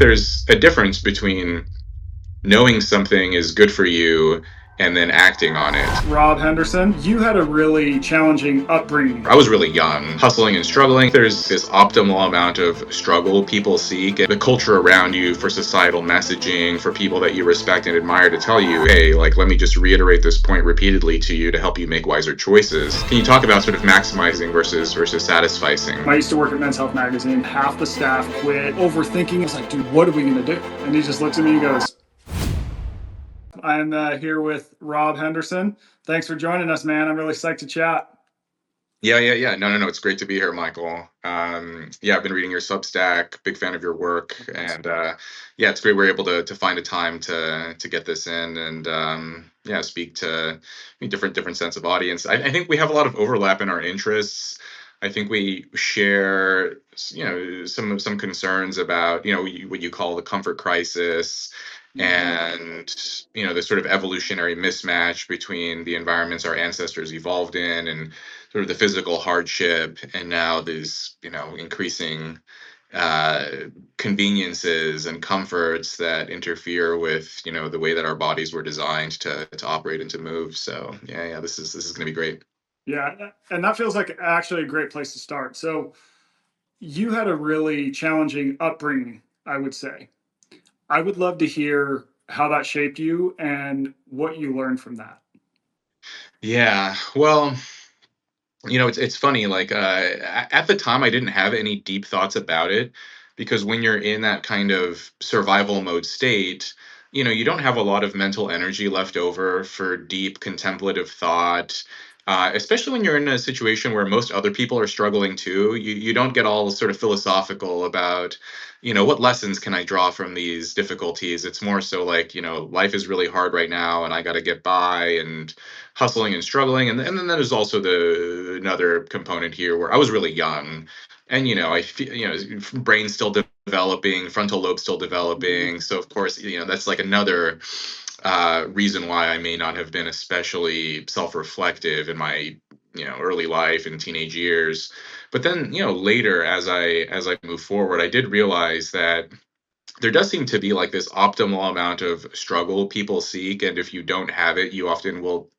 there's a difference between knowing something is good for you and then acting on it. Rob Henderson, you had a really challenging upbringing. I was really young, hustling and struggling. There's this optimal amount of struggle people seek, and the culture around you for societal messaging, for people that you respect and admire to tell you, hey, like, let me just reiterate this point repeatedly to you to help you make wiser choices. Can you talk about sort of maximizing versus satisficing? I used to work at Men's Health Magazine. Half the staff quit overthinking. I was like, dude, what are we going to do? And he just looks at me and goes, I'm here with Rob Henderson. Thanks for joining us, man. I'm really psyched to chat. Yeah. No. It's great to be here, Michael. Yeah, I've been reading your Substack. Big fan of your work, and yeah, it's great we're able to find a time to get this in and yeah, speak to different sense of audience. I think we have a lot of overlap in our interests. I think we share, some concerns about what you call the comfort crisis, and the sort of evolutionary mismatch between the environments our ancestors evolved in and sort of the physical hardship, and now these increasing uh, conveniences and comforts that interfere with the way that our bodies were designed to operate and to move. So yeah, this is going to be great. Yeah, and that feels like actually a great place to start. So, you had a really challenging upbringing, I would say. I would love to hear how that shaped you and what you learned from that. Yeah, well, it's funny. Like at the time, I didn't have any deep thoughts about it, because when you're in that kind of survival mode state, you don't have a lot of mental energy left over for deep contemplative thought. Especially when you're in a situation where most other people are struggling too, you don't get all sort of philosophical about, what lessons can I draw from these difficulties. It's more so like, life is really hard right now, and I got to get by, and hustling and struggling. And then there's also the another component here where I was really young, and I feel, brain still developing, frontal lobe still developing. So of course, that's like another reason why I may not have been especially self-reflective in my early life and teenage years. But then later, as I move forward, I did realize that there does seem to be like this optimal amount of struggle people seek, and if you don't have it, you often will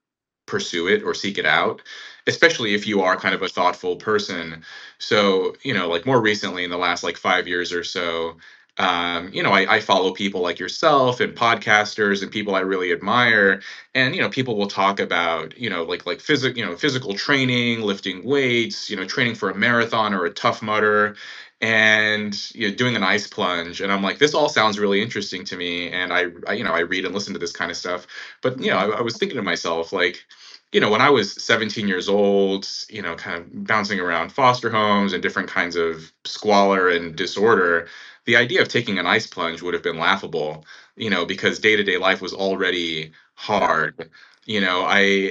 pursue it or seek it out, especially if you are kind of a thoughtful person. So, like more recently in the last like 5 years or so, I follow people like yourself and podcasters and people I really admire. And, people will talk about, physical training, lifting weights, training for a marathon or a tough mudder, and doing an ice plunge. And I'm like, this all sounds really interesting to me. And I read and listen to this kind of stuff. But I was thinking to myself, like, when I was 17 years old, kind of bouncing around foster homes and different kinds of squalor and disorder, the idea of taking an ice plunge would have been laughable, because day to day life was already hard. And I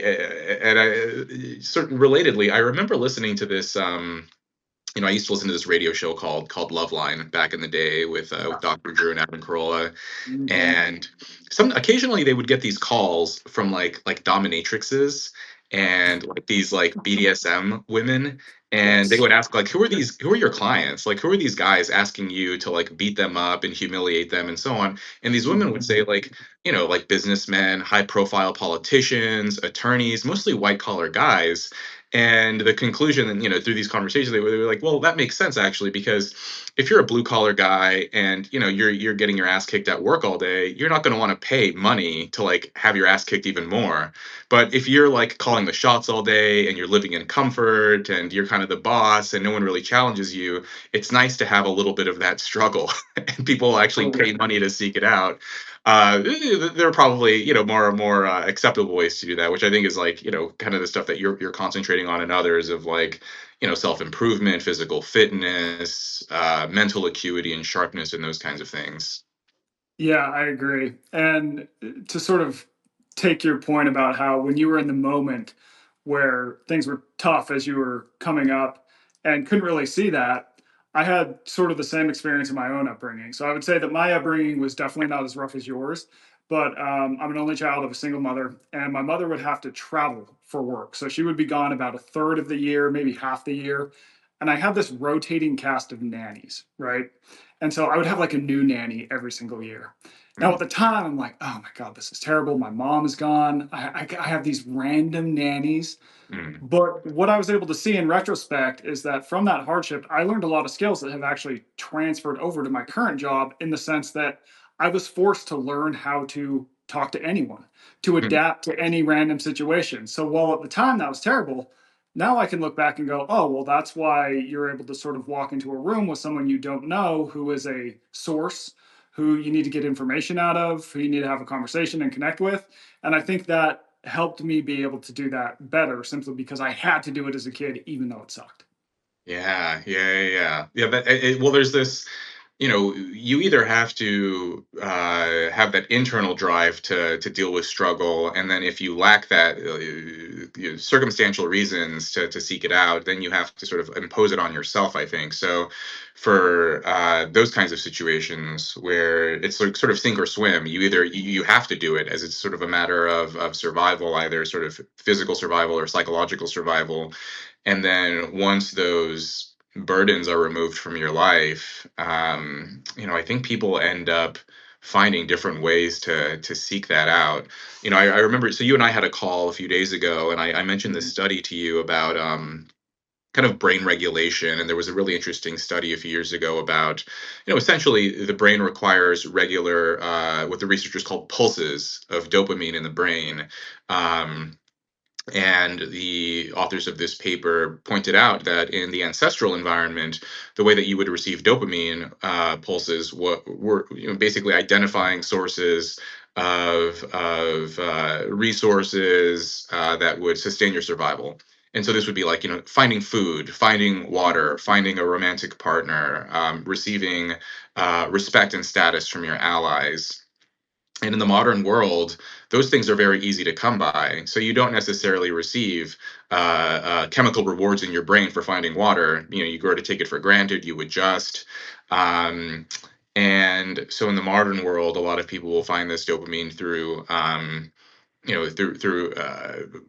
certain relatedly, I remember listening to this. I used to listen to this radio show called Loveline back in the day with Dr. Drew and Adam Carolla, Mhm. and some occasionally they would get these calls from like dominatrixes and like these like BDSM women, and they Yes. would ask like, who are your clients, like who are these guys asking you to like beat them up and humiliate them and so on. And these women would say like, like businessmen, high profile politicians, attorneys, mostly white collar guys. And the conclusion, and through these conversations, they were like, well, that makes sense actually, because if you're a blue collar guy and you're getting your ass kicked at work all day, you're not going to want to pay money to like have your ass kicked even more. But if you're like calling the shots all day and you're living in comfort and you're kind of the boss and no one really challenges you, it's nice to have a little bit of that struggle, and people actually pay money to seek it out. There are probably more acceptable ways to do that, which I think is like kind of the stuff that you're concentrating on, and others of like self improvement, physical fitness, mental acuity and sharpness, and those kinds of things. Yeah, I agree. And to sort of take your point about how when you were in the moment where things were tough as you were coming up and couldn't really see that, I had sort of the same experience in my own upbringing. So I would say that my upbringing was definitely not as rough as yours, but I'm an only child of a single mother, and my mother would have to travel for work. So she would be gone about a third of the year, maybe half the year. And I had this rotating cast of nannies, right? And so I would have like a new nanny every single year. Now, at Mm, the time, I'm like, oh my God, this is terrible. My mom is gone. I have these random nannies. mm, But what I was able to see in retrospect is that from that hardship, I learned a lot of skills that have actually transferred over to my current job, in the sense that I was forced to learn how to talk to anyone, to mm. adapt to any random situation. So while at the time that was terrible, now I can look back and go, oh, well, that's why you're able to sort of walk into a room with someone you don't know, who is a source, who you need to get information out of, who you need to have a conversation and connect with. And I think that helped me be able to do that better, simply because I had to do it as a kid, even though it sucked. Yeah, yeah. Well, there's this, you either have to have that internal drive to deal with struggle, and then if you lack that, circumstantial reasons to seek it out, then you have to sort of impose it on yourself, I think. So, for those kinds of situations where it's sort of sink or swim, you have to do it, as it's sort of a matter of survival, either sort of physical survival or psychological survival. And then once those burdens are removed from your life, I think people end up finding different ways to seek that out. I remember, so you and I had a call a few days ago, and I mentioned this Mhm. study to you about kind of brain regulation. And there was a really interesting study a few years ago about, essentially the brain requires regular, what the researchers called pulses of dopamine in the brain. Um, and the authors of this paper pointed out that in the ancestral environment, the way that you would receive dopamine pulses were basically identifying sources of resources that would sustain your survival. And so this would be like, finding food, finding water, finding a romantic partner, receiving respect and status from your allies. And in the modern world, those things are very easy to come by. So you don't necessarily receive chemical rewards in your brain for finding water. You go to take it for granted, you adjust. Um, and so in the modern world, a lot of people will find this dopamine through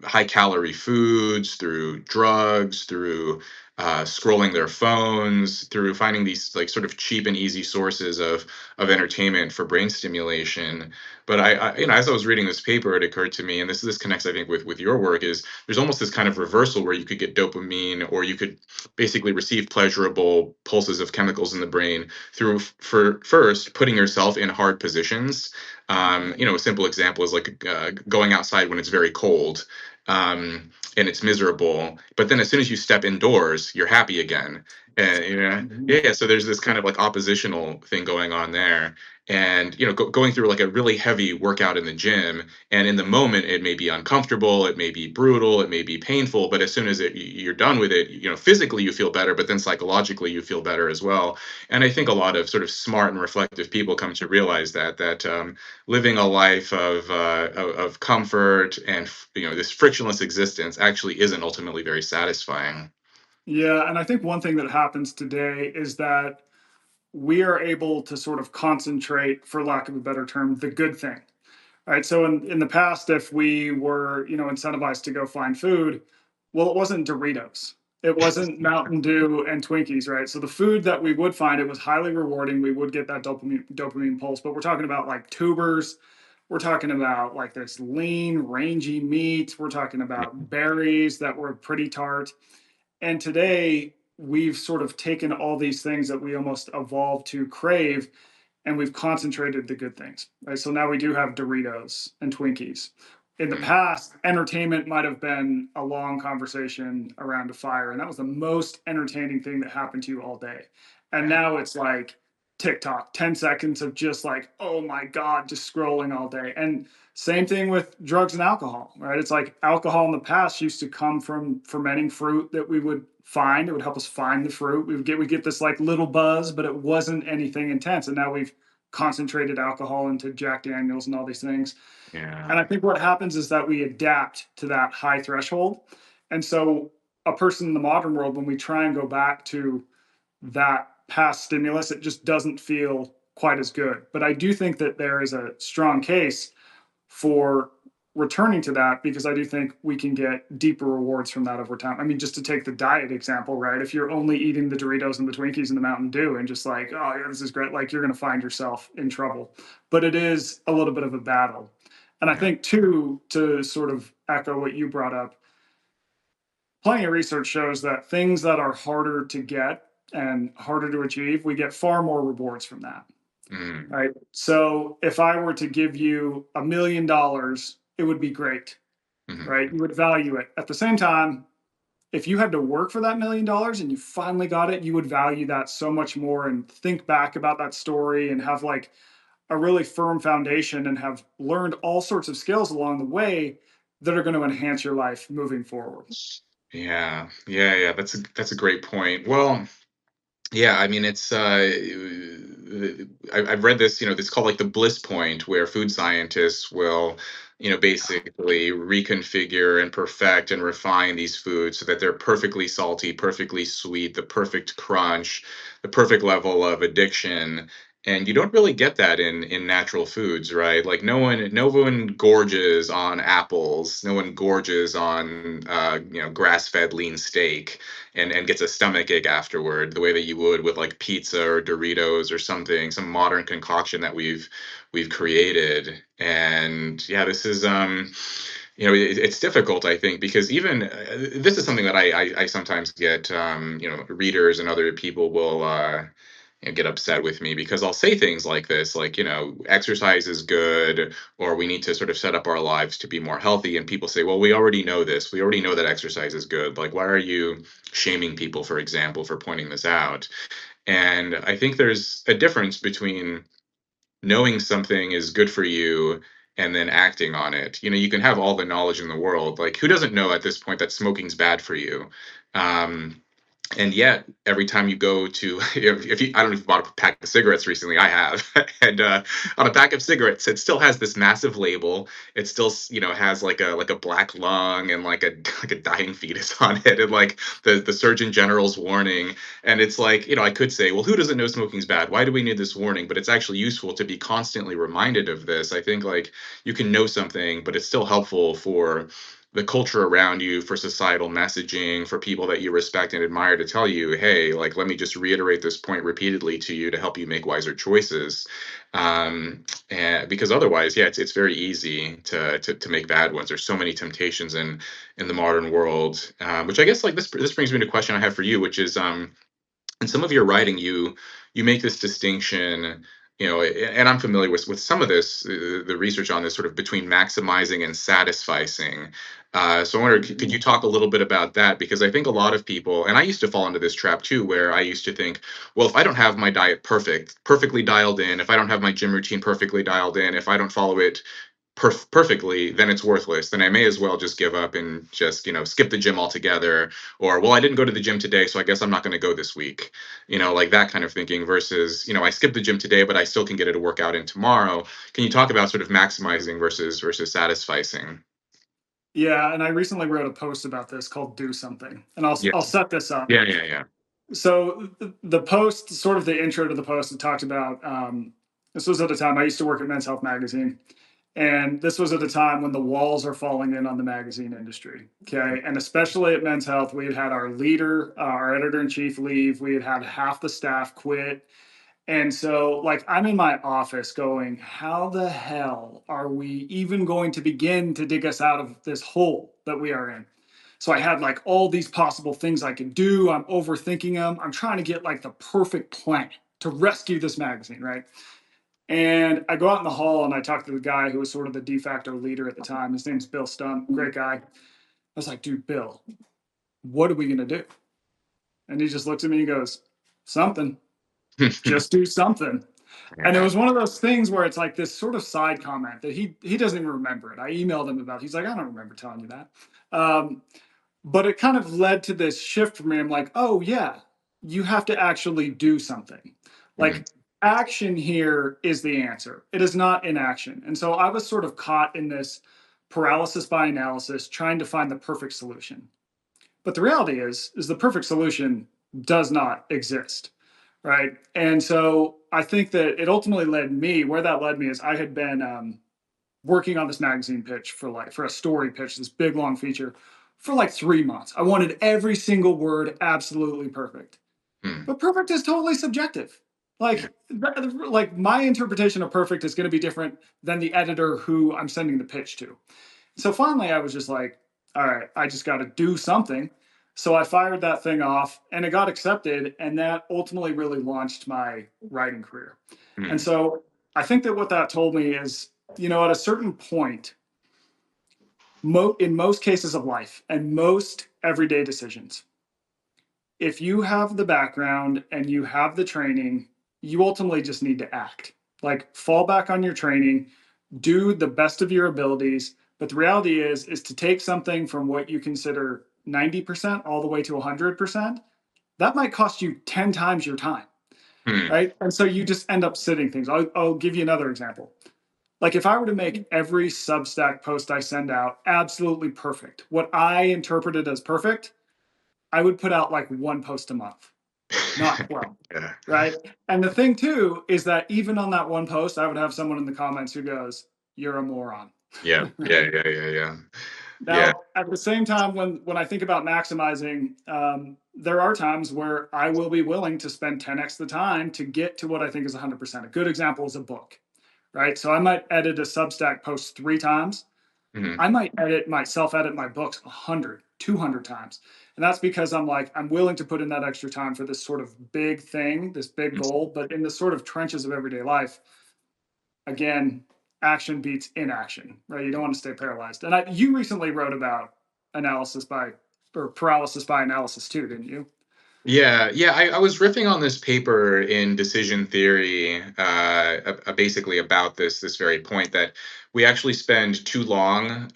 high calorie foods, through drugs, through scrolling their phones, through finding these like sort of cheap and easy sources of entertainment for brain stimulation. But as I was reading this paper, it occurred to me, and this connects, I think, with your work, is there's almost this kind of reversal where you could get dopamine, or you could basically receive pleasurable pulses of chemicals in the brain through, for first putting yourself in hard positions. A simple example is like going outside when it's very cold, and it's miserable. But then as soon as you step indoors, you're happy again. And Mhm. yeah. So there's this kind of like oppositional thing going on there. And going through like a really heavy workout in the gym, and in the moment it may be uncomfortable, it may be brutal, it may be painful. But as soon as you're done with it, physically you feel better, but then psychologically you feel better as well. And I think a lot of sort of smart and reflective people come to realize that living a life of comfort and this frictionless existence actually isn't ultimately very satisfying. Yeah, and I think one thing that happens today is that we are able to sort of concentrate, for lack of a better term, the good thing. Right. So in the past, if we were, incentivized to go find food, well, it wasn't Doritos. It wasn't Mountain Dew and Twinkies, right? So the food that we would find, it was highly rewarding. We would get that dopamine pulse, but we're talking about like tubers. We're talking about like this lean, rangy meat. We're talking about berries that were pretty tart. And today we've sort of taken all these things that we almost evolved to crave, and we've concentrated the good things. Right. So now we do have Doritos and Twinkies. In the Mm, past, entertainment might have been a long conversation around a fire, and that was the most entertaining thing that happened to you all day. And yeah. now it's like TikTok, 10 seconds of just like, oh my God, just scrolling all day. And same thing with drugs and alcohol, right? It's like alcohol in the past used to come from fermenting fruit that we would find. It would help us find the fruit. We get this like little buzz, but it wasn't anything intense. And now we've concentrated alcohol into Jack Daniels and all these things. Yeah. And I think what happens is that we adapt to that high threshold. And so a person in the modern world, when we try and go back to that past stimulus, it just doesn't feel quite as good. But I do think that there is a strong case for returning to that because I do think we can get deeper rewards from that over time. I mean, just to take the diet example, right? If you're only eating the Doritos and the Twinkies and the Mountain Dew and just like, oh yeah, this is great, like you're going to find yourself in trouble. But it is a little bit of a battle. And I Yeah. think too, to sort of echo what you brought up, plenty of research shows that things that are harder to get and harder to achieve, we get far more rewards from that. Mm, Right. So if I were to give you $1 million, it would be great. mhm. Right. You would value it. At the same time, if you had to work for that $1 million and you finally got it, you would value that so much more and think back about that story and have like a really firm foundation and have learned all sorts of skills along the way that are going to enhance your life moving forward. Yeah, yeah, yeah. That's a great point. Well, yeah, I mean, it's I've read this, it's called like the bliss point, where food scientists will, basically reconfigure and perfect and refine these foods so that they're perfectly salty, perfectly sweet, the perfect crunch, the perfect level of addiction. And you don't really get that in natural foods, right? Like no one gorges on apples, no one gorges on grass-fed lean steak and gets a stomach ache afterward, the way that you would with like pizza or Doritos or something, some modern concoction that we've created. And yeah, this is it's difficult, I think, because even this is something that I sometimes get readers and other people will get upset with me because I'll say things like this, like, exercise is good, or we need to sort of set up our lives to be more healthy. And people say, well, we already know this. We already know that exercise is good. Like, why are you shaming people, for example, for pointing this out? And I think there's a difference between knowing something is good for you and then acting on it. You can have all the knowledge in the world. Like, who doesn't know at this point that smoking's bad for you? Um, and yet, every time you go to, if you, I don't know if you bought a pack of cigarettes recently, I have, and on a pack of cigarettes, it still has this massive label. It still, has like a black lung and like a like a dying fetus on it, and like the Surgeon General's warning. And it's like, I could say, well, who doesn't know smoking's bad? Why do we need this warning? But it's actually useful to be constantly reminded of this. I think like you can know something, but it's still helpful for the culture around you, for societal messaging, for people that you respect and admire to tell you, hey, like, let me just reiterate this point repeatedly to you to help you make wiser choices. And because otherwise, yeah, it's very easy to make bad ones. There's so many temptations in the modern world, which I guess like this brings me to a question I have for you, which is in some of your writing, you make this distinction, and I'm familiar with some of this, the research on this, sort of between maximizing and satisficing. So I wonder, could you talk a little bit about that? Because I think a lot of people, and I used to fall into this trap too, where I used to think, well, if I don't have my diet perfectly dialed in, if I don't have my gym routine perfectly dialed in, if I don't follow it perfectly, then it's worthless. Then I may as well just give up and just, skip the gym altogether. Or, well, I didn't go to the gym today, so I guess I'm not going to go this week. Like that kind of thinking versus, I skipped the gym today, but I still can get it a workout in tomorrow. Can you talk about sort of maximizing versus satisficing? Yeah, and I recently wrote a post about this called "Do Something," and I'll Yeah. I'll set this up. Yeah. Yeah. Yeah. So the post, sort of the intro to the post, it talked about. This was at a time I used to work at Men's Health magazine, and this was at a time when the walls are falling in on the magazine industry. Okay, and especially at Men's Health, we had had our leader, our editor in chief, leave. We had had half the staff quit. And so, like, I'm in my office going, how the hell are we even going to begin to dig us out of this hole that we are in? So, I had like all these possible things I could do. I'm overthinking them. I'm trying to get like the perfect plan to rescue this magazine, right? And I go out in the hall and I talk to the guy who was sort of the de facto leader at the time. His name's Bill Stump, great guy. I was like, dude, Bill, what are we going to do? And he just looks at me and goes, something, just do something. And it Yeah. was one of those things where it's like this sort of side comment that he doesn't even remember it. I emailed him about it. He's like, I don't remember telling you that. Um, but it kind of led to this shift for me. I'm like, oh yeah, you have to actually do something. Mhm. Like action here is the answer. It is not inaction. And so I was sort of caught in this paralysis by analysis, trying to find the perfect solution. But the reality is the perfect solution does not exist, right? And so I think that it ultimately led me, where that led me is I had been working on this magazine pitch for a story pitch, this big long feature for like 3 months. I wanted every single word absolutely perfect. Hmm. But perfect is totally subjective. Yeah. Like my interpretation of perfect is going to be different than the editor who I'm sending the pitch to. So finally, I was just like, all right, I just got to do something. So I fired that thing off and it got accepted. And that ultimately really launched my writing career. And Hmm. so I think that what that told me is, at a certain point, in most cases of life and most everyday decisions, if you have the background and you have the training, you ultimately just need to act. Like fall back on your training, do the best of your abilities. But the reality is to take something from what you consider 90% all the way to 100%, that might cost you 10 times your time, Hmm. right? And so you just end up sitting things. I'll give you another example. Like if I were to make every Substack post I send out absolutely perfect, what I interpreted as perfect, I would put out like one post a month, not 12. Yeah. Right. And the thing too is that even on that one post, I would have someone in the comments who goes, "You're a moron." Yeah. Yeah. Right. Yeah. Yeah. Yeah. Yeah. Now, at the same time, when I think about maximizing, there are times where I will be willing to spend 10x the time to get to what I think is 100%. A good example is a book, right? So I might edit a Substack post 3 times. Hmm. I might edit my books 100, 200 times. And that's because I'm willing to put in that extra time for this sort of big thing, this big goal. But in the sort of trenches of everyday life, again, action beats inaction, right? You don't want to stay paralyzed. And you recently wrote about analysis by or paralysis by analysis too, didn't you? Yeah, yeah. I was riffing on this paper in decision theory, basically about this very point that we actually spend too long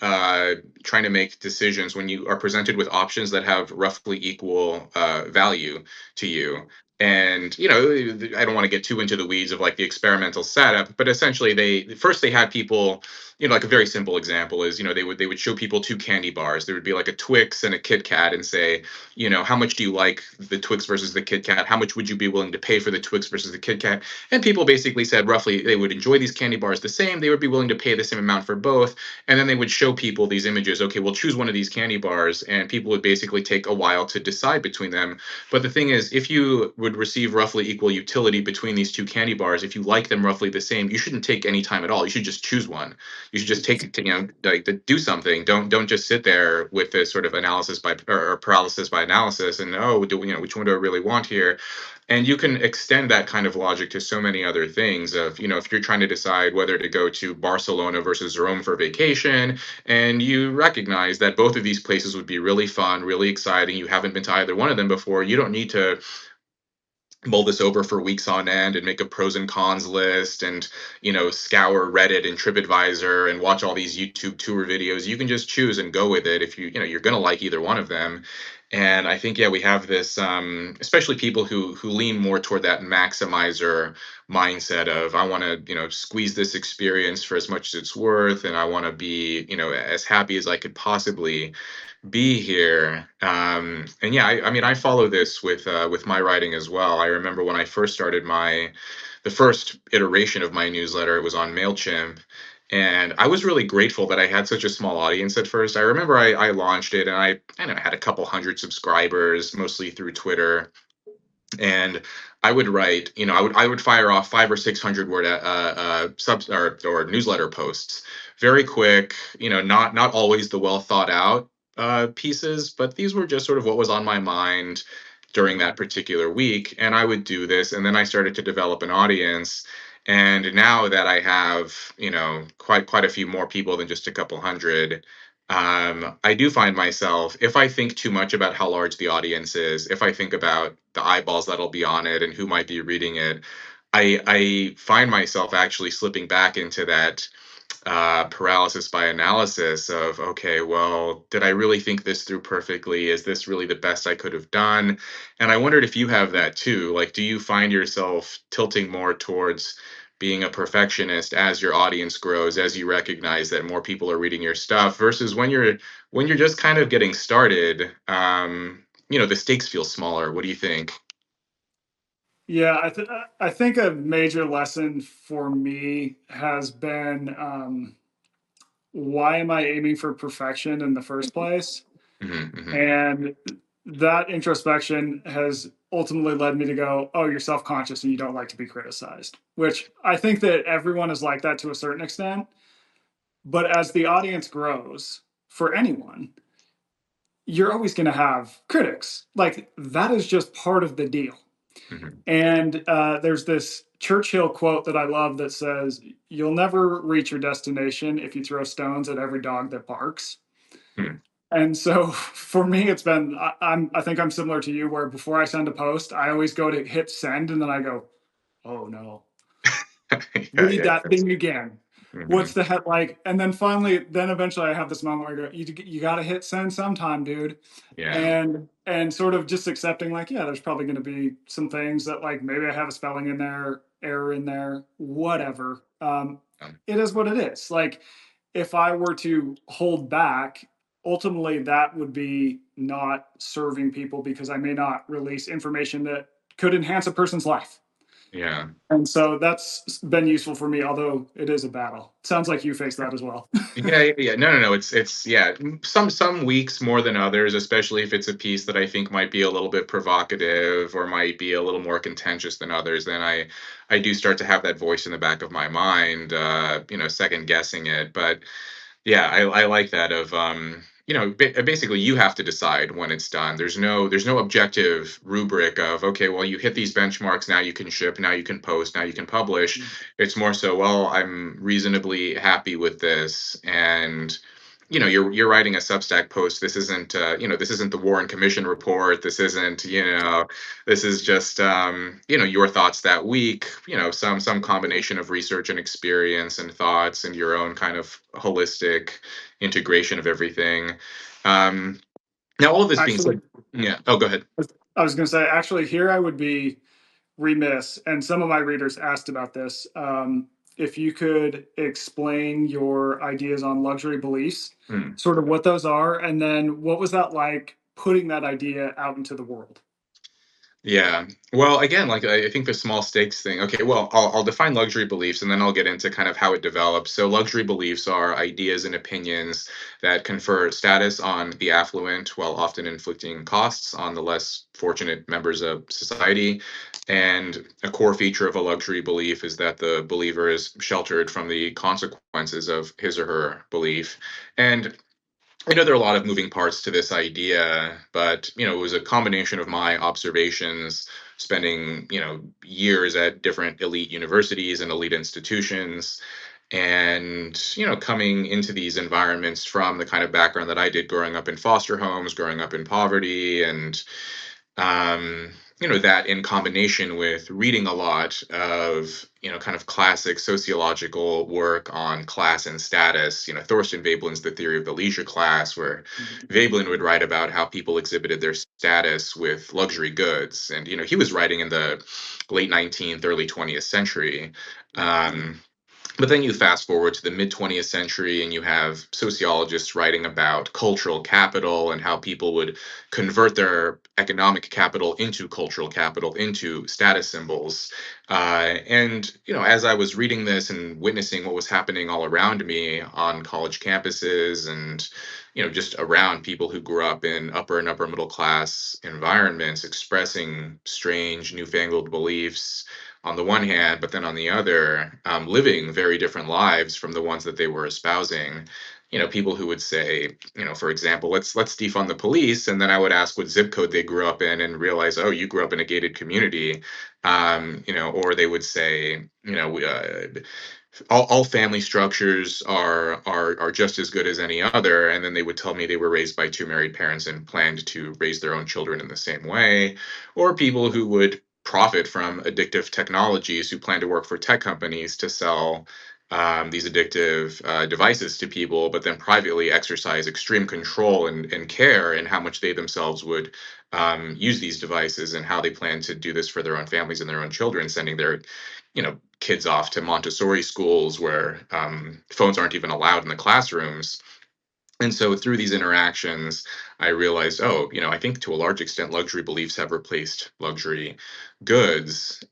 trying to make decisions when you are presented with options that have roughly equal value to you. And I don't want to get too into the weeds of like the experimental setup, but essentially they had people, like a very simple example is, they would show people two candy bars. There would be like a Twix and a Kit Kat, and say, how much do you like the Twix versus the Kit Kat? How much would you be willing to pay for the Twix versus the Kit Kat? And people basically said roughly they would enjoy these candy bars the same. They would be willing to pay the same amount for both. And then they would show people these images. Okay, we'll choose one of these candy bars. And people would basically take a while to decide between them. But the thing is, if you would receive roughly equal utility between these two candy bars, if you like them roughly the same, you shouldn't take any time at all. You should just choose one. You should just take, like, do something. Don't just sit there with this sort of analysis by or paralysis by analysis and, oh, which one do I really want here? And you can extend that kind of logic to so many other things of, if you're trying to decide whether to go to Barcelona versus Rome for vacation, and you recognize that both of these places would be really fun, really exciting, you haven't been to either one of them before, you don't need to mull this over for weeks on end and make a pros and cons list and scour Reddit and TripAdvisor and watch all these YouTube tour videos. You can just choose and go with it if you're going to like either one of them. And I think, yeah, we have this, especially people who lean more toward that maximizer mindset of, I want to squeeze this experience for as much as it's worth, and I want to be as happy as I could possibly be here. And yeah, I mean, I follow this with my writing as well. I remember when I first started the first iteration of my newsletter, it was on Mailchimp, and I was really grateful that I had such a small audience at first. I remember I launched it, and I don't know, had a couple hundred subscribers, mostly through Twitter. And I would write, I would fire off 500 or 600 word subs or newsletter posts, very quick, not always the well thought out pieces, but these were just sort of what was on my mind during that particular week. And I would do this, and then I started to develop an audience. And now that I have, quite a few more people than just a couple hundred, I do find myself, if I think too much about how large the audience is, if I think about the eyeballs that'll be on it and who might be reading it, I find myself actually slipping back into that paralysis by analysis of, okay, well, did I really think this through perfectly? Is this really the best I could have done? And I wondered if you have that too. Like, do you find yourself tilting more towards being a perfectionist as your audience grows, as you recognize that more people are reading your stuff, versus when you're just kind of getting started, the stakes feel smaller. What do you think? Yeah, I think a major lesson for me has been why am I aiming for perfection in the first place? Mhm, mhm. And that introspection has ultimately led me to go, oh, you're self conscious and you don't like to be criticized, which I think that everyone is like that to a certain extent. But as the audience grows for anyone, you're always going to have critics. Like that is just part of the deal. Mhm. And there's this Churchill quote that I love that says, "You'll never reach your destination if you throw stones at every dog that barks." Mm. And so for me, it's been I think I'm similar to you, where before I send a post, I always go to hit send, and then I go, "Oh no, Yeah, read yeah. that thing again. What's Mhm. the head like?" And then finally, then eventually, I have this moment where I go, "You got to hit send sometime, dude." Yeah. And sort of just accepting, like, yeah, there's probably going to be some things that, like, maybe I have a spelling in there, error in there, whatever. Um, It is what it is. Like, if I were to hold back, ultimately that would be not serving people because I may not release information that could enhance a person's life. yeah. And so that's been useful for me, although it is a battle. Sounds like you face that as well. Yeah, yeah, yeah. No, no, no. It's yeah. Some weeks more than others, especially if it's a piece that I think might be a little bit provocative or might be a little more contentious than others. Then I do start to have that voice in the back of my mind, second guessing it. But yeah, I like that of basically you have to decide when it's done. There's no objective rubric of, okay, well, you hit these benchmarks, now you can ship, now you can post, now you can publish. It's more so, well, I'm reasonably happy with this, and you're writing a Substack post. This isn't the Warren Commission report. This is just your thoughts that week. Some combination of research and experience and thoughts and your own kind of holistic integration of everything. Um, Now, all of this being Actually, said, yeah. Oh, go ahead. I was going to say, actually, here I would be remiss, and some of my readers asked about this. If you could explain your ideas on luxury beliefs, Hmm. sort of what those are, and then what was that like putting that idea out into the world? Yeah. Well, again, like I think the small stakes thing. Okay, well, I'll define luxury beliefs and then I'll get into kind of how it develops. So, luxury beliefs are ideas and opinions that confer status on the affluent while often inflicting costs on the less fortunate members of society. And a core feature of a luxury belief is that the believer is sheltered from the consequences of his or her belief. And I know there are a lot of moving parts to this idea, but it was a combination of my observations, spending years at different elite universities and elite institutions, and coming into these environments from the kind of background that I did, growing up in foster homes, growing up in poverty, and um, that in combination with reading a lot of kind of classic sociological work on class and status. Thorstein Veblen's The Theory of the Leisure Class, where Veblen would write about how people exhibited their status with luxury goods, and he was writing in the late 19th, early 20th century. um, but then you fast forward to the mid 20th century and you have sociologists writing about cultural capital and how people would convert their economic capital into cultural capital, into status symbols. As I was reading this and witnessing what was happening all around me on college campuses and, just around people who grew up in upper and upper middle class environments expressing strange, newfangled beliefs on the one hand, but then on the other, living very different lives from the ones that they were espousing. People who would say, for example, let's defund the police, and then I would ask what zip code they grew up in, and realize, oh, you grew up in a gated community. Or they would say, all family structures are just as good as any other, and then they would tell me they were raised by two married parents and planned to raise their own children in the same way. Or people who would profit from addictive technologies, who plan to work for tech companies to sell these addictive devices to people, but then privately exercise extreme control and care in how much they themselves would use these devices and how they plan to do this for their own families and their own children, sending their kids off to Montessori schools where phones aren't even allowed in the classrooms. And so through these interactions, I realized, oh, I think to a large extent, luxury beliefs have replaced luxury goods.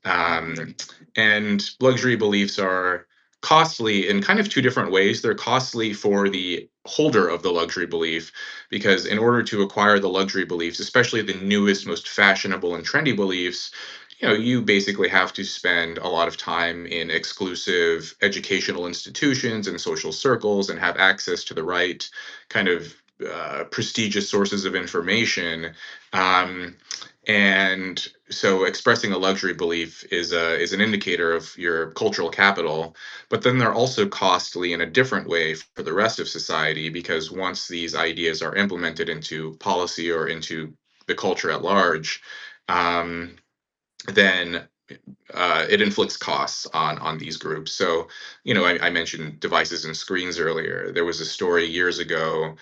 And luxury beliefs are costly in kind of two different ways. They're costly for the holder of the luxury belief, because in order to acquire the luxury beliefs, especially the newest, most fashionable and trendy beliefs, you basically have to spend a lot of time in exclusive educational institutions and social circles and have access to the right kind of prestigious sources of information. Um, and so expressing a luxury belief is an indicator of your cultural capital, but then they're also costly in a different way for the rest of society, because once these ideas are implemented into policy or into the culture at large, um, then it inflicts costs on these groups. So, I mentioned devices and screens earlier. There was a story years ago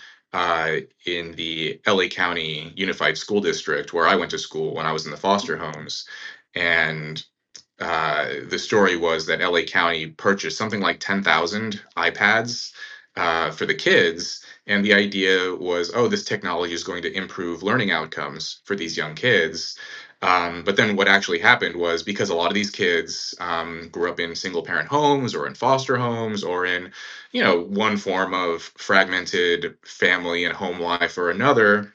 in the LA County Unified School District where I went to school when I was in the foster homes, and the story was that LA County purchased something like 10,000 iPads for the kids. And the idea was, oh, this technology is going to improve learning outcomes for these young kids. But then what actually happened was, because a lot of these kids grew up in single parent homes or in foster homes or in, one form of fragmented family and home life or another,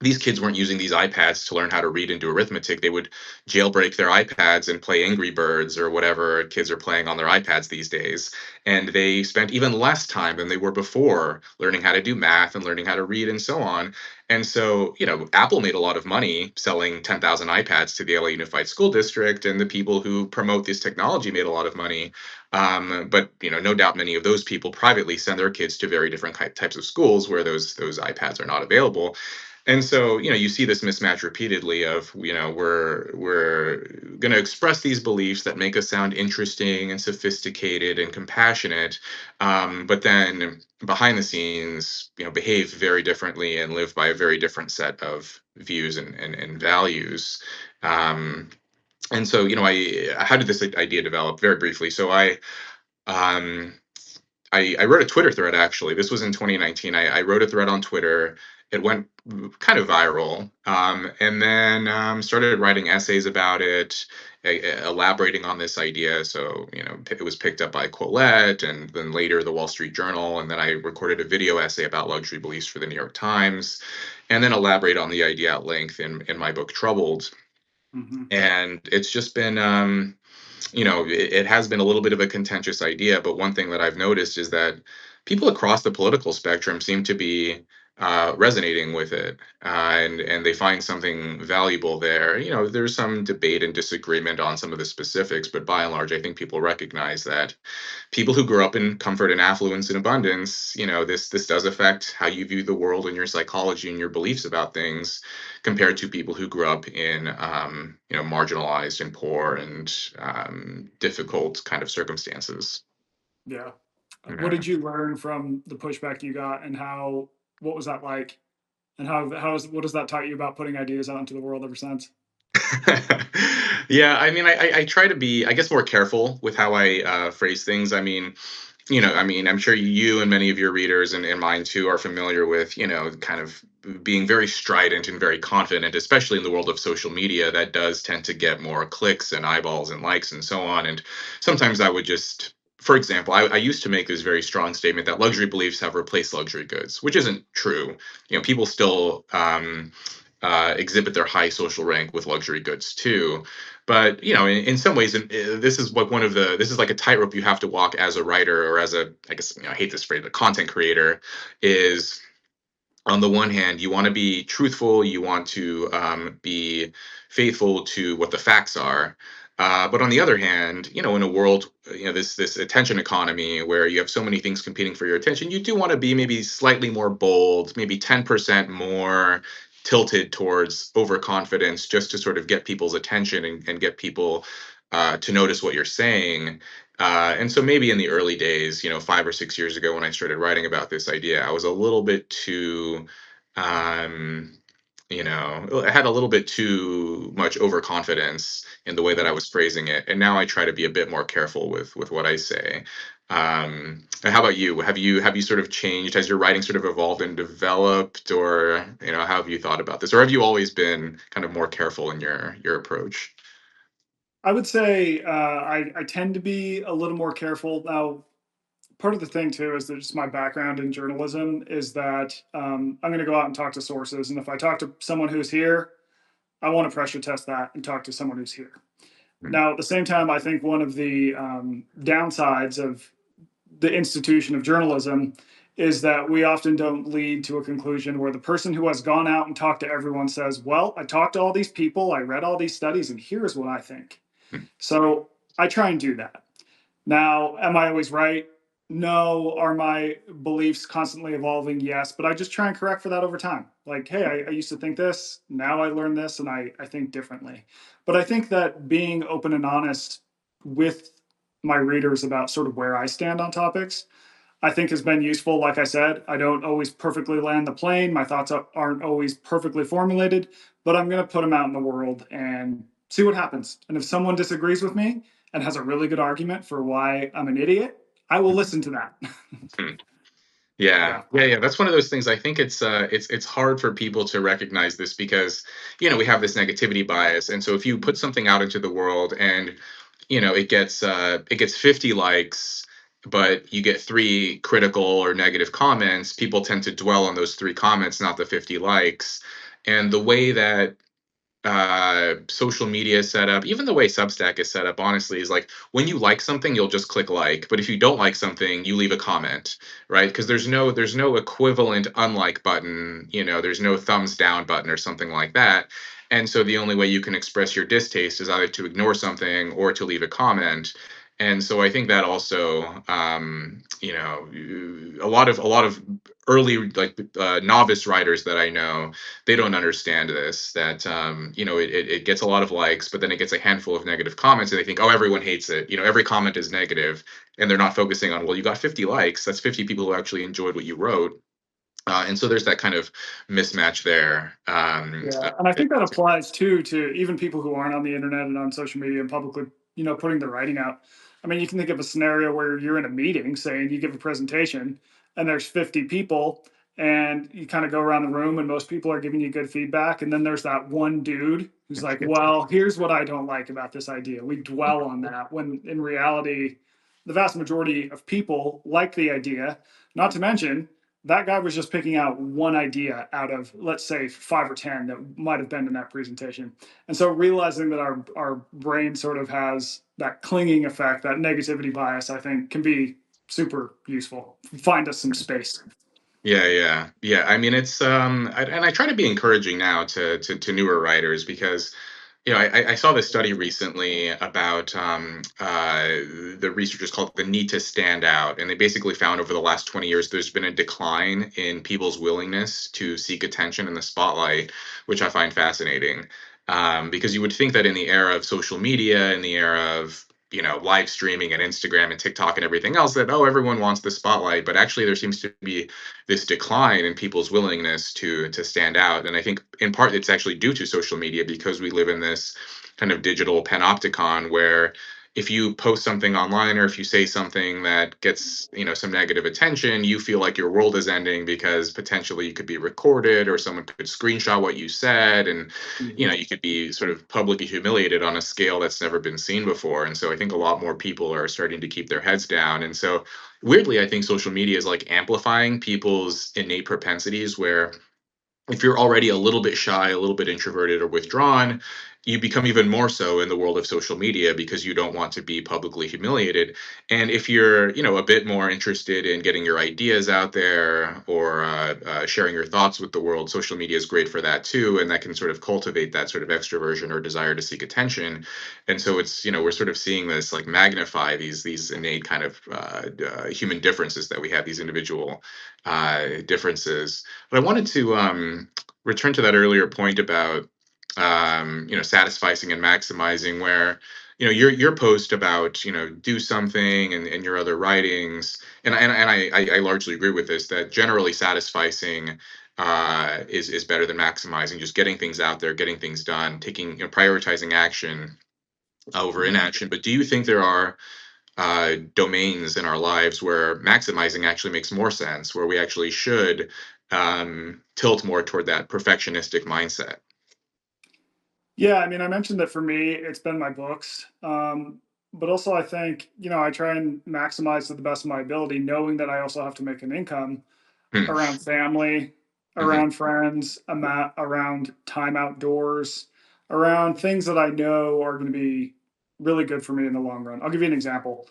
these kids weren't using these iPads to learn how to read and do arithmetic. They would jailbreak their iPads and play Angry Birds or whatever kids are playing on their iPads these days. And they spent even less time than they were before learning how to do math and learning how to read and so on. And so, Apple made a lot of money selling 10,000 iPads to the LA Unified School District, and the people who promote this technology made a lot of money. But no doubt many of those people privately send their kids to very different types of schools where those iPads are not available. And so, you see this mismatch repeatedly of, we're going to express these beliefs that make us sound interesting and sophisticated and compassionate, but then behind the scenes, behave very differently and live by a very different set of views and values. Um, and so, how did this idea develop? Very briefly. So um, I wrote a Twitter thread actually. This was in 2019. I wrote a thread on Twitter. It went kind of viral, and then started writing essays about it, elaborating on this idea. So it was picked up by Quillette, and then later the Wall Street Journal, and then I recorded a video essay about luxury beliefs for the New York Times, and then elaborate on the idea at length in my book Troubled. Hmm. And it's just been it has been a little bit of a contentious idea, but one thing that I've noticed is that people across the political spectrum seem to be resonating with it, and they find something valuable there. There's some debate and disagreement on some of the specifics, but by and large, I think people recognize that people who grew up in comfort and affluence and abundance, this does affect how you view the world and your psychology and your beliefs about things, compared to people who grew up in marginalized and poor and difficult kind of circumstances. Yeah. What Yeah. did you learn from the pushback you got, and what was that like? And what has that taught you about putting ideas out into the world ever since? Yeah, I mean, I try to be, I guess, more careful with how I phrase things. I mean, I'm sure you and many of your readers and mine too are familiar with, kind of being very strident and very confident, especially in the world of social media. That does tend to get more clicks and eyeballs and likes and so on. And sometimes I would just, for example, I used to make this very strong statement that luxury beliefs have replaced luxury goods, which isn't true. People still exhibit their high social rank with luxury goods too. But in some ways, this is what this is like a tightrope you have to walk as a writer, or as a, I guess, I hate this phrase, but content creator. Is, on the one hand, you want to be truthful, you want to be faithful to what the facts are. But on the other hand, in a world, this attention economy where you have so many things competing for your attention, you do want to be maybe slightly more bold, maybe 10% more tilted towards overconfidence, just to sort of get people's attention and get people to notice what you're saying. And so maybe in the early days, 5 or 6 years ago, when I started writing about this idea, I was a little bit too, um, I had a little bit too much overconfidence in the way that I was phrasing it. And now I try to be a bit more careful with what I say. And how about you? Have you sort of changed? Has your writing sort of evolved and developed, or how have you thought about this, or have you always been kind of more careful in your approach? I would say I tend to be a little more careful now. Part of the thing too is that just my background in journalism is that I'm going to go out and talk to sources, and if I talk to someone who's here, I want to pressure test that and talk to someone who's here. Mm, Now, at the same time, I think one of the downsides of the institution of journalism is that we often don't lead to a conclusion where the person who has gone out and talked to everyone says, well, I talked to all these people, I read all these studies, and here's what I think. mm, So I try and do that. Now, am I always right? No. Are my beliefs constantly evolving? Yes. But I just try and correct for that over time. Like, hey, I used to think this. Now I learned this and I think differently. But I think that being open and honest with my readers about sort of where I stand on topics, I think has been useful. Like I said, I don't always perfectly land the plane. My thoughts aren't always perfectly formulated, but I'm going to put them out in the world and see what happens. And if someone disagrees with me and has a really good argument for why I'm an idiot, I will listen to that. mm. Yeah, Yeah. yeah, yeah. That's one of those things. I think it's hard for people to recognize this because we have this negativity bias, and so if you put something out into the world and it gets 50 likes, but you get three critical or negative comments, people tend to dwell on those three comments, not the 50 likes. And the way that social media is set up, even the way Substack is set up, honestly, is like when you like something, you'll just click like. But if you don't like something, you leave a comment, right? Because there's no equivalent unlike button. There's no thumbs down button or something like that. And so the only way you can express your distaste is either to ignore something or to leave a comment. And so I think that also, a lot of early like novice writers that I know, they don't understand this, that it gets a lot of likes, but then it gets a handful of negative comments and they think, oh, everyone hates it, every comment is negative, and they're not focusing on, well, you got 50 likes, that's 50 people who actually enjoyed what you wrote. And so there's that kind of mismatch there. Yeah, and I think that applies too to even people who aren't on the internet and on social media and publicly, putting their writing out. I mean, you can think of a scenario where you're in a meeting, saying you give a presentation, and there's 50 people, and you kind of go around the room, and most people are giving you good feedback, and then there's that one dude who's like, "Well, here's what I don't like about this idea." We dwell on that when in reality, the vast majority of people like the idea. Not to mention that guy was just picking out one idea out of, let's say, 5 or 10 that might have been in that presentation. And so realizing that our brain sort of has that clinging effect, that negativity bias, I think can be super useful. Find us some space. Yeah, yeah, yeah. I mean, and I try to be encouraging now to newer writers because, I saw this study recently about the researchers called the need to stand out, and they basically found over the last 20 years there's been a decline in people's willingness to seek attention in the spotlight, which I find fascinating. Because you would think that in the era of social media, in the era of live streaming and Instagram and TikTok and everything else, that, oh, everyone wants the spotlight, but actually there seems to be this decline in people's willingness to stand out. And I think in part it's actually due to social media because we live in this kind of digital panopticon where if you post something online or if you say something that gets some negative attention, you feel like your world is ending because potentially you could be recorded or someone could screenshot what you said, and Mhm. you could be sort of publicly humiliated on a scale that's never been seen before. And so I think a lot more people are starting to keep their heads down. And so weirdly, I think social media is like amplifying people's innate propensities where if you're already a little bit shy, a little bit introverted or withdrawn, you become even more so in the world of social media because you don't want to be publicly humiliated. And if you're, a bit more interested in getting your ideas out there or sharing your thoughts with the world, social media is great for that too, and that can sort of cultivate that sort of extroversion or desire to seek attention. And so it's, we're sort of seeing this like magnify these innate kind of human differences that we have, these individual differences. But I wanted to return to that earlier point about satisficing and maximizing, where your post about do something and your other writings, and I largely agree with this, that generally satisficing is better than maximizing. Just getting things out there, getting things done, taking prioritizing action over Mhm. inaction. But do you think there are domains in our lives where maximizing actually makes more sense, where we actually should tilt more toward that perfectionistic mindset? Yeah, I mean, I mentioned that for me, it's been my books. But also, I think, I try and maximize to the best of my ability, knowing that I also have to make an income Hmm. around family, Hmm. around friends, around time outdoors, around things that I know are going to be really good for me in the long run. I'll give you an example.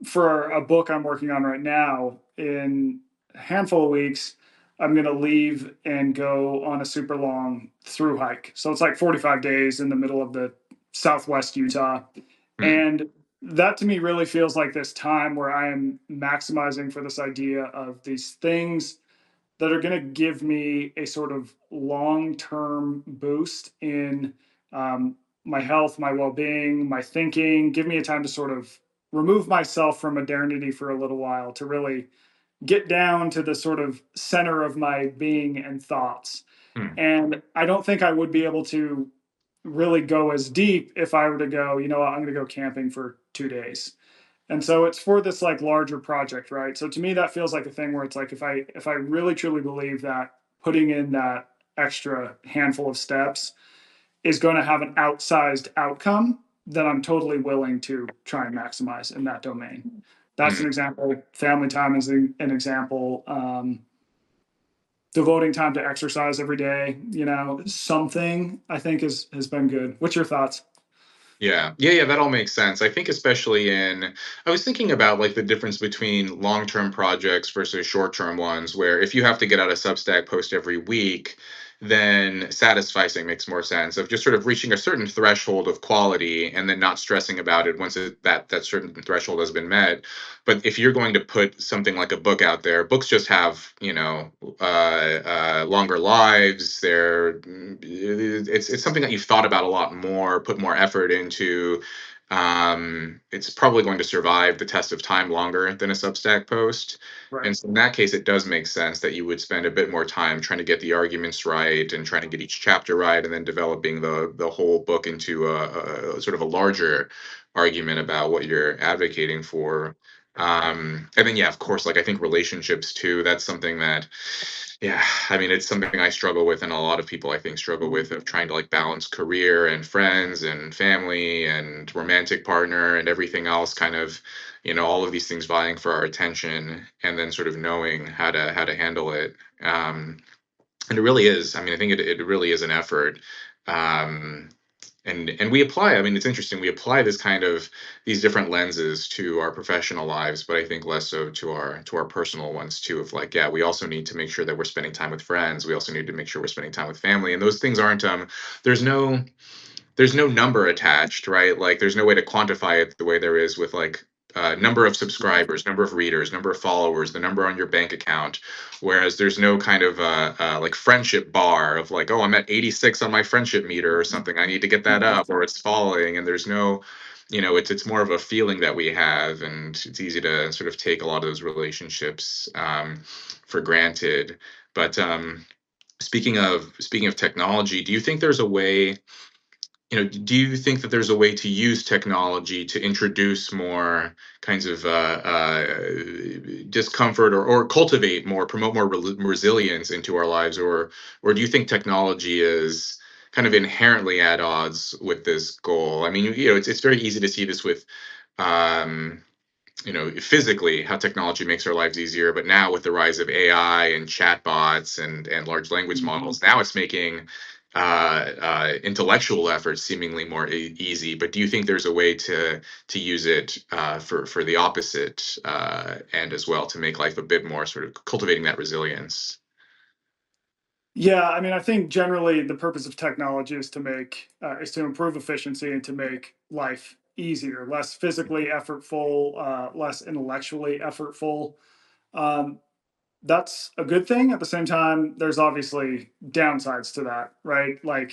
For a book I'm working on right now, in a handful of weeks, I'm going to leave and go on a super long through hike. So it's like 45 days in the middle of the Southwest Utah. Hmm. And that to me really feels like this time where I am maximizing for this idea of these things that are going to give me a sort of long term boost in um, my health, my well being, my thinking, give me a time to sort of remove myself from modernity for a little while to really get down to the sort of center of my being and thoughts. Hmm. And I don't think I would be able to really go as deep if I were to go, I'm going to go camping for 2 days. And so it's for this like larger project, right? So to me, that feels like a thing where it's like if I really truly believe that putting in that extra handful of steps is going to have an outsized outcome, then I'm totally willing to try and maximize in that domain. That's an Hmm. example. Family time is an example. Devoting time to exercise every day, something I think has been good. What's your thoughts? Yeah. Yeah, yeah, that all makes sense. I think especially I was thinking about like the difference between long-term projects versus short-term ones, where if you have to get out a Substack post every week, then satisficing makes more sense of just sort of reaching a certain threshold of quality and then not stressing about it once that certain threshold has been met. But if you're going to put something like a book out there, books just have, longer lives. It's something that you've thought about a lot more, put more effort into. It's probably going to survive the test of time longer than a Substack post. Right. And so in that case, it does make sense that you would spend a bit more time trying to get the arguments right and trying to get each chapter right, and then developing the whole book into a sort of a larger argument about what you're advocating for. And then yeah, of course, like I think relationships too. That's something that, yeah, I mean, it's something I struggle with, and a lot of people I think struggle with, of trying to like balance career and friends and family and romantic partner and everything else, kind of, all of these things vying for our attention, and then sort of knowing how to handle it. Um, and it really is. I mean, I think it really is an effort. Um, and we apply, I mean, it's interesting, we apply this kind of these different lenses to our professional lives, but I think less so to our personal ones too, of like, yeah, we also need to make sure that we're spending time with friends, we also need to make sure we're spending time with family, and those things aren't there's no there's no number attached, right? Like there's no way to quantify it the way there is with like number of subscribers, number of readers, number of followers, the number on your bank account. Whereas there's no kind of like friendship bar of like, oh, I'm at 86 on my friendship meter or something. I need to get that up, or it's falling. And there's no, it's more of a feeling that we have, and it's easy to sort of take a lot of those relationships for granted. But speaking of technology, do you think there's a way? Do you think that there's a way to use technology to introduce more kinds of discomfort, or cultivate more, promote more resilience into our lives, or do you think technology is kind of inherently at odds with this goal? I mean, it's very easy to see this with um, physically how technology makes our lives easier, but now with the rise of AI and chatbots and large language models, now it's making intellectual efforts seemingly more easy. But do you think there's a way to use it for the opposite end as well, to make life a bit more sort of cultivating that resilience? Yeah, I mean, I think generally the purpose of technology is to improve efficiency and to make life easier, less physically effortful, less intellectually effortful. Um, that's a good thing. At the same time, there's obviously downsides to that, right? Like,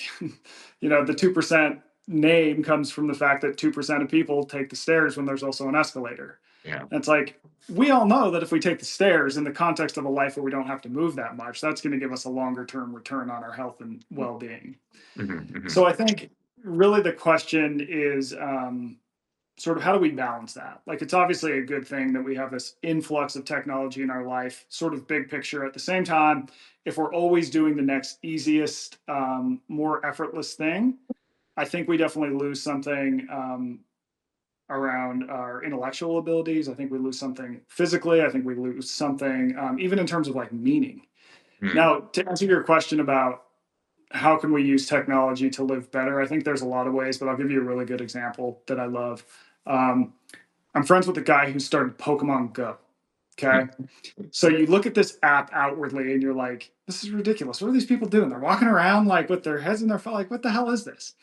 the 2% name comes from the fact that 2% of people take the stairs when there's also an escalator. Yeah. And it's like, we all know that if we take the stairs in the context of a life where we don't have to move that much, that's going to give us a longer term return on our health and well being. Hmm. Hmm. So I think really the question is, sort of how do we balance that? Like, it's obviously a good thing that we have this influx of technology in our life, sort of big picture. At the same time, if we're always doing the next easiest, more effortless thing, I think we definitely lose something around our intellectual abilities. I think we lose something physically. I think we lose something even in terms of like meaning. Mm, Now, to answer your question about how can we use technology to live better, I think there's a lot of ways, but I'll give you a really good example that I love. Um, I'm friends with a guy who started Pokemon Go. mm, Okay. So you look at this app outwardly and you're like, this is ridiculous. What are these people doing? They're walking around like with their heads in their phone. Like, what the hell is this?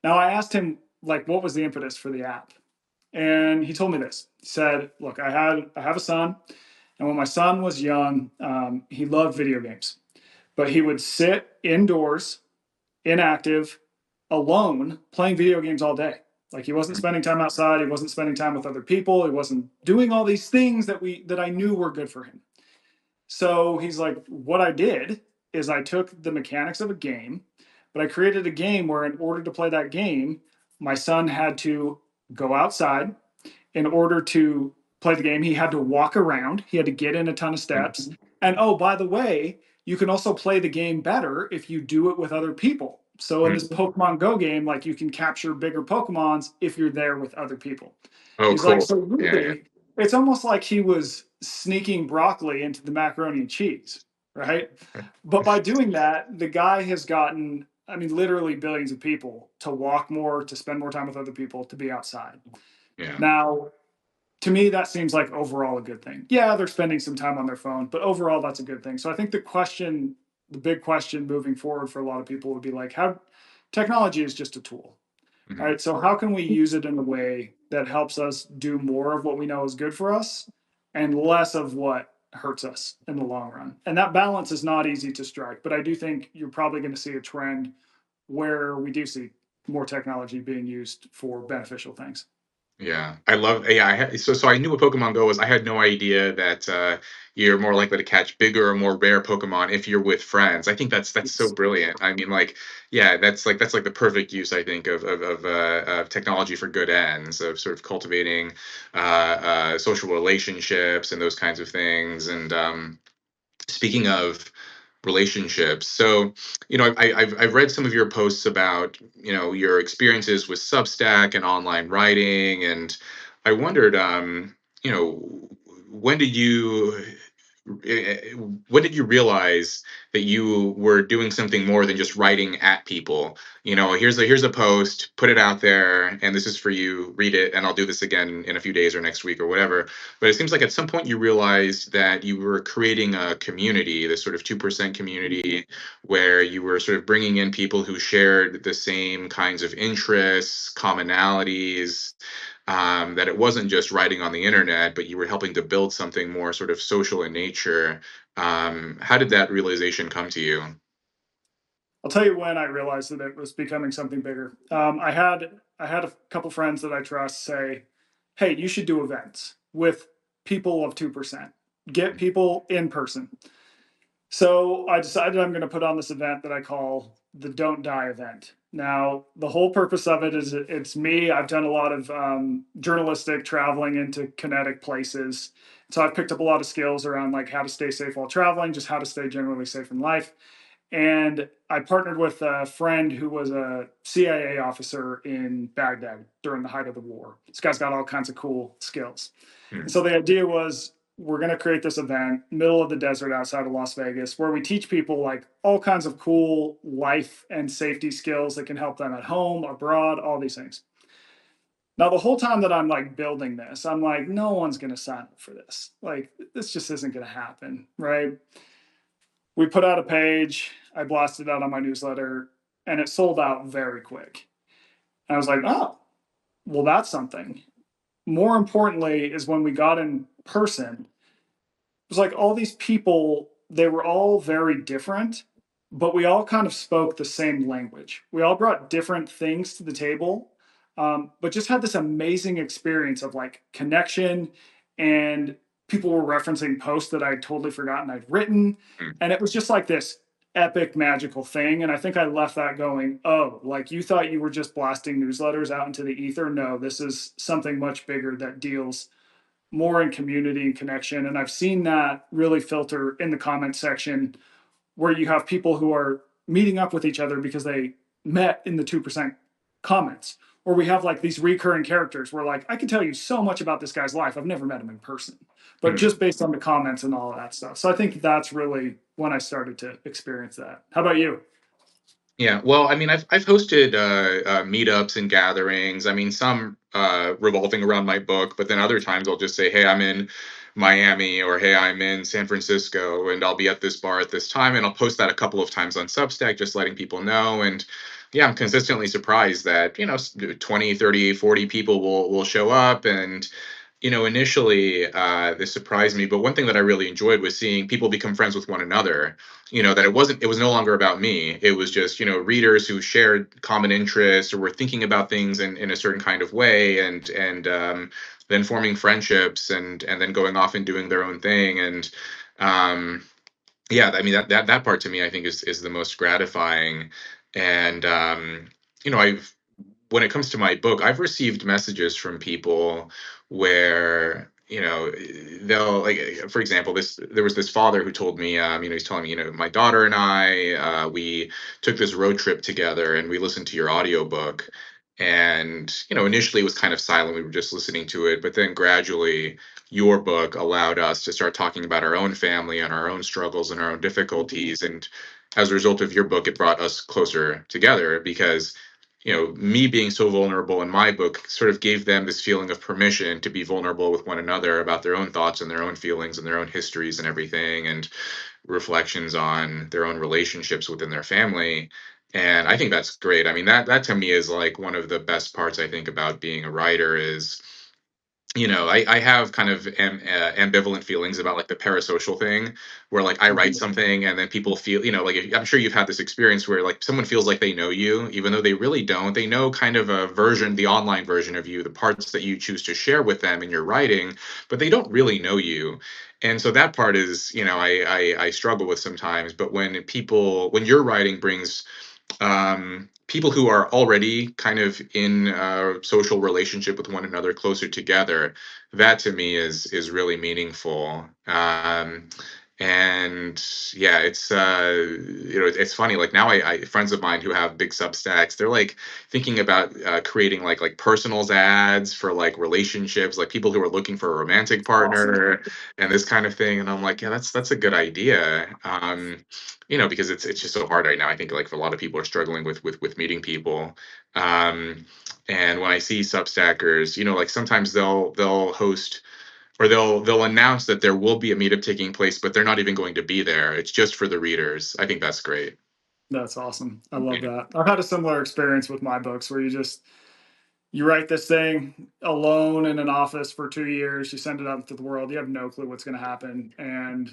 Now I asked him, like, what was the impetus for the app? And he told me this. He said, look, I have a son, and when my son was young, he loved video games, but he would sit indoors, inactive, alone, playing video games all day. Like, he wasn't mm, spending time outside. He wasn't spending time with other people. He wasn't doing all these things that I knew were good for him. So he's like, what I did is I took the mechanics of a game, but I created a game where, in order to play that game, my son had to go outside. In order to play the game, he had to walk around, he had to get in a ton of steps. And oh, by the way, you can also play the game better if you do it with other people. So in this mm. Pokemon Go game, like, you can capture bigger Pokemons if you're there with other people. Oh, He's like, cool. so Yeah, yeah. really, it's almost like he was sneaking broccoli into the macaroni and cheese, right? But by doing that, the guy has gotten, I mean, literally billions of people to walk more, to spend more time with other people, to be outside. Yeah. Now, to me, that seems like overall a good thing. Yeah, they're spending some time on their phone, but overall, that's a good thing. So I think the big question moving forward for a lot of people would be like, how technology is just a tool. All Mhm. right. So how can we use it in a way that helps us do more of what we know is good for us and less of what hurts us in the long run? And that balance is not easy to strike, but I do think you're probably going to see a trend where we do see more technology being used for beneficial things. Yeah, I love. Yeah, so I knew what Pokemon Go was. I had no idea that you're more likely to catch bigger or more rare Pokemon if you're with friends. I think that's so Yes. brilliant. I mean, like, yeah, that's like the perfect use, I think, of technology for good ends, of sort of cultivating social relationships and those kinds of things. And speaking of relationships, so I've read some of your posts about your experiences with Substack and online writing, and I wondered, you know, when did you when did you realize that you were doing something more than just writing at people? Here's a post, put it out there, and this is for you. Read it, and I'll do this again in a few days or next week or whatever. But it seems like at some point you realized that you were creating a community, this sort of 2% community, where you were sort of bringing in people who shared the same kinds of interests, commonalities, that it wasn't just writing on the internet, but you were helping to build something more sort of social in nature. How did that realization come to you? I'll tell you when I realized that it was becoming something bigger. I had a couple friends that I trust say, "Hey, you should do events with people of 2%. Get people in person." So I decided I'm going to put on this event that I call the Don't Die event. Now, the whole purpose of it is it's me. I've done a lot of journalistic traveling into kinetic places. So I've picked up a lot of skills around like how to stay safe while traveling, just how to stay generally safe in life. And I partnered with a friend who was a CIA officer in Baghdad during the height of the war. This guy's got all kinds of cool skills. And Hmm, so the idea was, we're going to create this event, middle of the desert outside of Las Vegas, where we teach people like all kinds of cool life and safety skills that can help them at home, abroad, all these things. Now, the whole time that I'm like building this, I'm like, no one's going to sign up for this. Like, this just isn't going to happen. Right. We put out a page, I blasted out on my newsletter, and it sold out very quick. And I was like, oh, well, that's something. More importantly, is when we got in person, was like all these people, they were all very different, but we all kind of spoke the same language. We all brought different things to the table, but just had this amazing experience of like connection. And people were referencing posts that I'd totally forgotten I'd written. hmm, And it was just like this epic magical thing. And I think I left that going, oh, like you thought you were just blasting newsletters out into the ether. No, this is something much bigger that deals more in community and connection. And I've seen that really filter in the comment section where you have people who are meeting up with each other because they met in the 2% comments. Or we have like these recurring characters where like I can tell you so much about this guy's life. I've never met him in person, but Mhm. just based on the comments and all of that stuff. So I think that's really when I started to experience that. How about you? Yeah, well, I mean, I've hosted meetups and gatherings. I mean, some revolving around my book, but then other times I'll just say, "Hey, I'm in Miami," or "Hey, I'm in San Francisco, and I'll be at this bar at this time," and I'll post that a couple of times on Substack, just letting people know. And yeah, I'm consistently surprised that 20, 30, 40 people will show up. And initially, this surprised me, but one thing that I really enjoyed was seeing people become friends with one another. That it was no longer about me. It was just, readers who shared common interests or were thinking about things in a certain kind of way, and then forming friendships, and then going off and doing their own thing. And um, yeah, I mean, that part to me, I think, is the most gratifying. And I've when it comes to my book, I've received messages from people where, they'll, like, for example, there was this father who told me, he's telling me, my daughter and I, we took this road trip together and we listened to your audiobook. And, initially it was kind of silent. We were just listening to it, but then gradually your book allowed us to start talking about our own family and our own struggles and our own difficulties. And as a result of your book, it brought us closer together because me being so vulnerable in my book sort of gave them this feeling of permission to be vulnerable with one another about their own thoughts and their own feelings and their own histories and everything, and reflections on their own relationships within their family. And I think that's great. I mean, that to me is like one of the best parts I think about being a writer is, I have kind of ambivalent feelings about like the parasocial thing, where like I write Mhm. something and then people feel, like I'm sure you've had this experience where like someone feels like they know you, even though they really don't. They know kind of a version, the online version of you, the parts that you choose to share with them in your writing, but they don't really know you. And so that part is, I struggle with sometimes. But when your writing brings people who are already kind of in a social relationship with one another closer together, that to me is really meaningful. And yeah, it's funny. Like now, I friends of mine who have big Substacks, they're like thinking about creating like personals ads for like relationships, like people who are looking for a romantic Awesome. partner and this kind of thing. And I'm like, yeah, that's a good idea. Because it's just so hard right now. I think like a lot of people are struggling with meeting people. Um, and when I see Substackers, like sometimes they'll host or they'll announce that there will be a meetup taking place, but they're not even going to be there. It's just for the readers. I think that's great. That's awesome. I You love know? that. I've had a similar experience with my books where you write this thing alone in an office for 2 years, you send it out to the world, you have no clue what's going to happen. And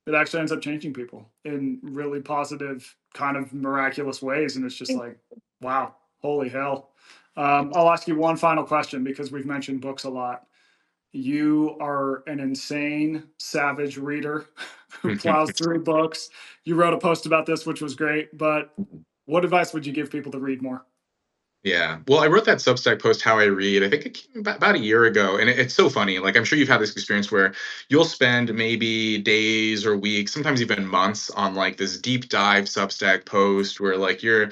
it actually ends up changing people in really positive, kind of miraculous ways. And it's just like, wow, holy hell. I'll ask you one final question because we've mentioned books a lot. You are an insane, savage reader who plows through books. You wrote a post about this, which was great. But what advice would you give people to read more? Yeah. Well, I wrote that Substack post, How I Read, I think it came about a year ago. And it's so funny. Like, I'm sure you've had this experience where you'll spend maybe days or weeks, sometimes even months on like this deep dive Substack post where like you're,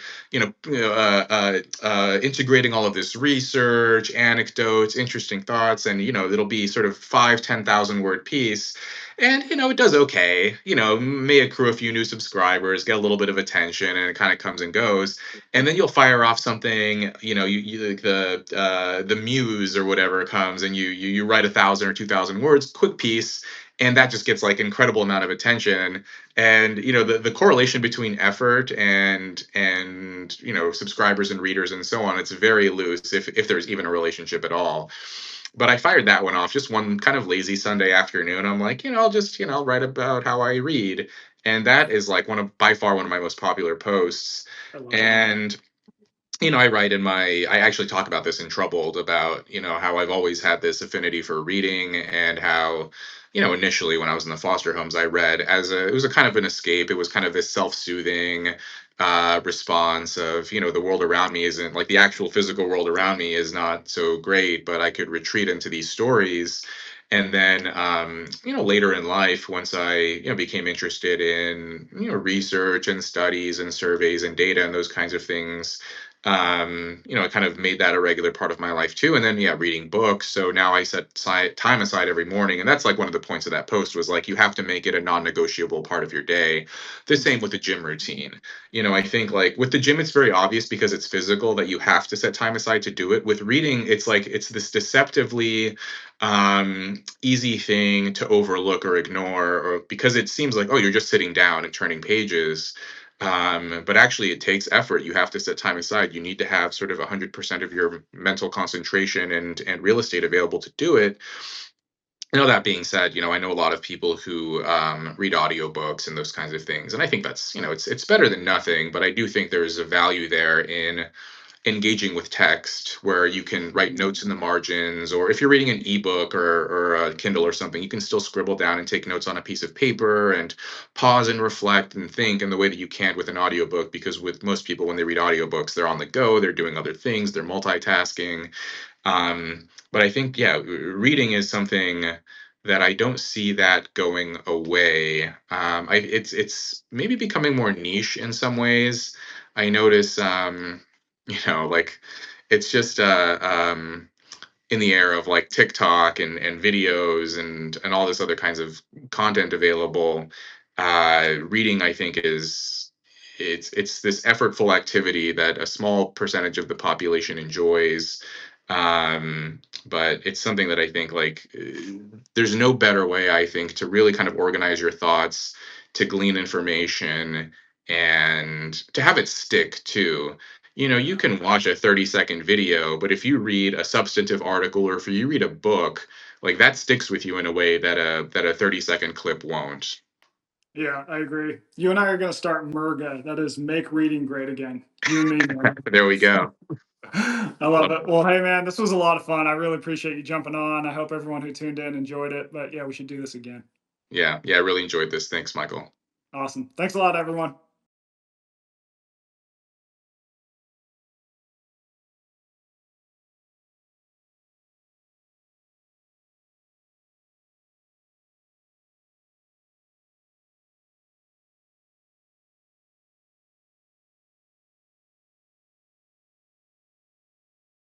integrating all of this research, anecdotes, interesting thoughts. And, it'll be sort of 10,000 word piece. And, it does okay, may accrue a few new subscribers, get a little bit of attention, and it kind of comes and goes. And then you'll fire off something, you like the muse or whatever comes, and you write 1,000 or 2,000 words, quick piece, and that just gets like incredible amount of attention. And the correlation between effort and subscribers and readers and so on, it's very loose, if there's even a relationship at all. But I fired that one off just one kind of lazy Sunday afternoon. I'm like, I'll just write about how I read, and that is like by far one of my most popular posts. I love that. And I actually talk about this in Troubled, about how I've always had this affinity for reading, and how initially when I was in the foster homes, I read it was a kind of an escape. It was kind of this self-soothing response of, the world around me isn't like the actual physical world around me is not so great, but I could retreat into these stories. And then, later in life, once I, became interested in, research and studies and surveys and data and those kinds of things, I kind of made that a regular part of my life too. And then, yeah, reading books. So now I set time aside every morning. And that's like one of the points of that post was like, you have to make it a non negotiable part of your day. The same with the gym routine. I think like with the gym, it's very obvious because it's physical that you have to set time aside to do it. With reading, it's like, it's this deceptively easy thing to overlook or ignore, or because it seems like, oh, you're just sitting down and turning pages, but actually, it takes effort. You have to set time aside. You need to have sort of 100% of your mental concentration and real estate available to do it. That being said, I know a lot of people who read audiobooks and those kinds of things, and I think that's it's better than nothing. But I do think there's a value there in engaging with text where you can write notes in the margins, or if you're reading an ebook or a Kindle or something, you can still scribble down and take notes on a piece of paper and pause and reflect and think in the way that you can't with an audiobook, because with most people when they read audiobooks, they're on the go, they're doing other things, they're multitasking. But I think, yeah, reading is something that I don't see that going away. It's maybe becoming more niche in some ways. I notice, like it's just in the era of like TikTok and videos and all this other kinds of content available. Reading, I think, it's this effortful activity that a small percentage of the population enjoys. But it's something that I think like there's no better way, I think, to really kind of organize your thoughts, to glean information, and to have it stick too. You can watch a 30-second video, but if you read a substantive article or if you read a book, like that sticks with you in a way that a 30-second clip won't. Yeah, I agree. You and I are going to start MIRGA. That is make reading great again. You and me, man. There we go. I love Love it. that. Well, hey, man, this was a lot of fun. I really appreciate you jumping on. I hope everyone who tuned in enjoyed it. But yeah, we should do this again. Yeah, yeah, I really enjoyed this. Thanks, Michael. Awesome. Thanks a lot, everyone.